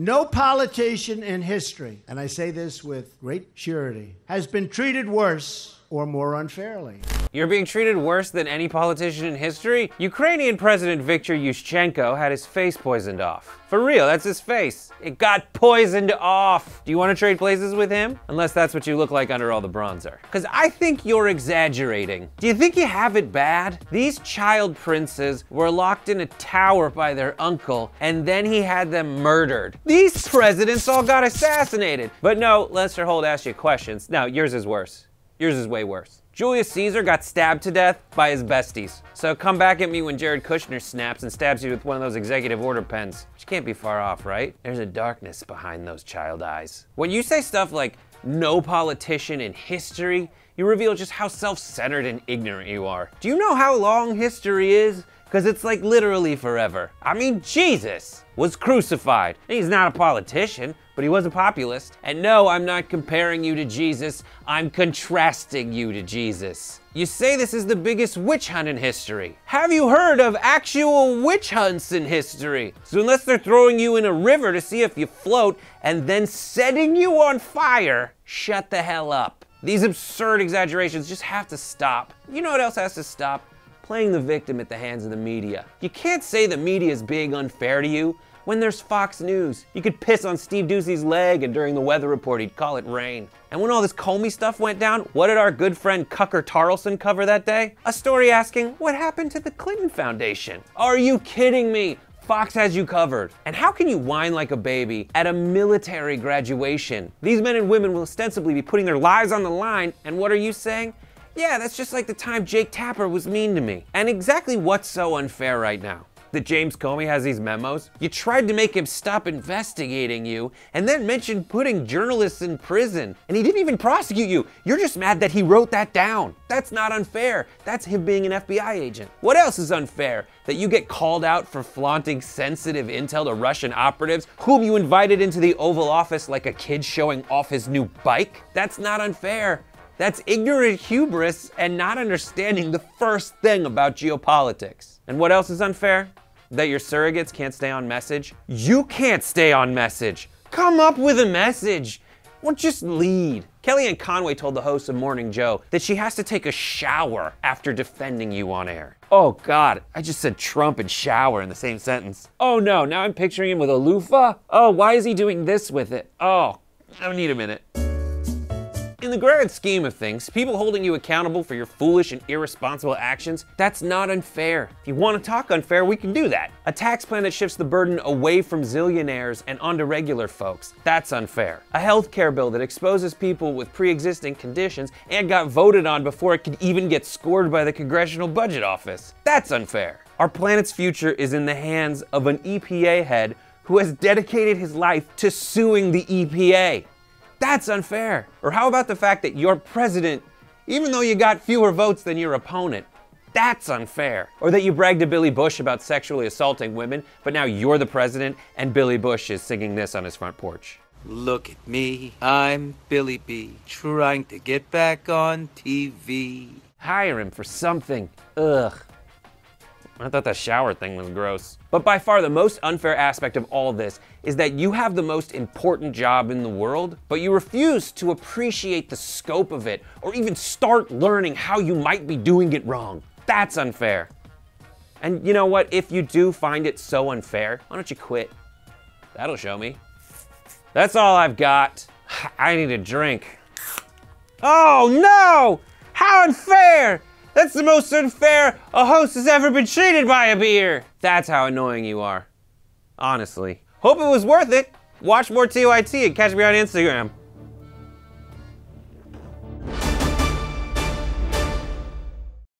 No politician in history, and I say this with great surety, has been treated worse or more unfairly. You're being treated worse than any politician in history? Ukrainian President Viktor Yushchenko had his face poisoned off. For real, that's his face. It got poisoned off. Do you want to trade places with him? Unless that's what you look like under all the bronzer. Because I think you're exaggerating. Do you think you have it bad? These child princes were locked in a tower by their uncle, and then he had them murdered. These presidents all got assassinated. But no, Lester Holt asked you questions. No, yours is worse. Yours is way worse. Julius Caesar got stabbed to death by his besties. So come back at me when Jared Kushner snaps and stabs you with one of those executive order pens. Which can't be far off, right? There's a darkness behind those child eyes. When you say stuff like, no politician in history, you reveal just how self-centered and ignorant you are. Do you know how long history is? Because it's like literally forever. I mean, Jesus was crucified. He's not a politician, but he was a populist. And no, I'm not comparing you to Jesus, I'm contrasting you to Jesus. You say this is the biggest witch hunt in history. Have you heard of actual witch hunts in history? So unless they're throwing you in a river to see if you float and then setting you on fire, shut the hell up. These absurd exaggerations just have to stop. You know what else has to stop? Playing the victim at the hands of the media. You can't say the media is being unfair to you when there's Fox News. You could piss on Steve Doocy's leg and during the weather report he'd call it rain. And when all this Comey stuff went down, what did our good friend Tucker Carlson cover that day? A story asking, what happened to the Clinton Foundation? Are you kidding me? Fox has you covered. And how can you whine like a baby at a military graduation? These men and women will ostensibly be putting their lives on the line, and what are you saying? Yeah, that's just like the time Jake Tapper was mean to me. And exactly what's so unfair right now? That James Comey has these memos? You tried to make him stop investigating you, and then mentioned putting journalists in prison. And he didn't even prosecute you. You're just mad that he wrote that down. That's not unfair. That's him being an FBI agent. What else is unfair? That you get called out for flaunting sensitive intel to Russian operatives, whom you invited into the Oval Office like a kid showing off his new bike? That's not unfair. That's ignorant hubris and not understanding the first thing about geopolitics. And what else is unfair? That your surrogates can't stay on message? You can't stay on message. Come up with a message. Or just lead. Kellyanne Conway told the host of Morning Joe that she has to take a shower after defending you on air. Oh God, I just said Trump and shower in the same sentence. Oh no, now I'm picturing him with a loofah. Oh, why is he doing this with it? Oh, I need a minute. In the grand scheme of things, people holding you accountable for your foolish and irresponsible actions, that's not unfair. If you want to talk unfair, we can do that. A tax plan that shifts the burden away from zillionaires and onto regular folks, that's unfair. A healthcare bill that exposes people with pre-existing conditions and got voted on before it could even get scored by the Congressional Budget Office, that's unfair. Our planet's future is in the hands of an EPA head who has dedicated his life to suing the EPA. That's unfair. Or how about the fact that you're president, even though you got fewer votes than your opponent? That's unfair. Or that you bragged to Billy Bush about sexually assaulting women, but now you're the president and Billy Bush is singing this on his front porch. Look at me, I'm Billy B, trying to get back on TV. Hire him for something. Ugh. I thought that shower thing was gross. But by far the most unfair aspect of all this is that you have the most important job in the world, but you refuse to appreciate the scope of it or even start learning how you might be doing it wrong. That's unfair. And you know what? If you do find it so unfair, why don't you quit? That'll show me. That's all I've got. I need a drink. Oh no! How unfair! That's the most unfair a host has ever been treated by a beer. That's how annoying you are. Honestly. Hope it was worth it. Watch more TYT and catch me on Instagram.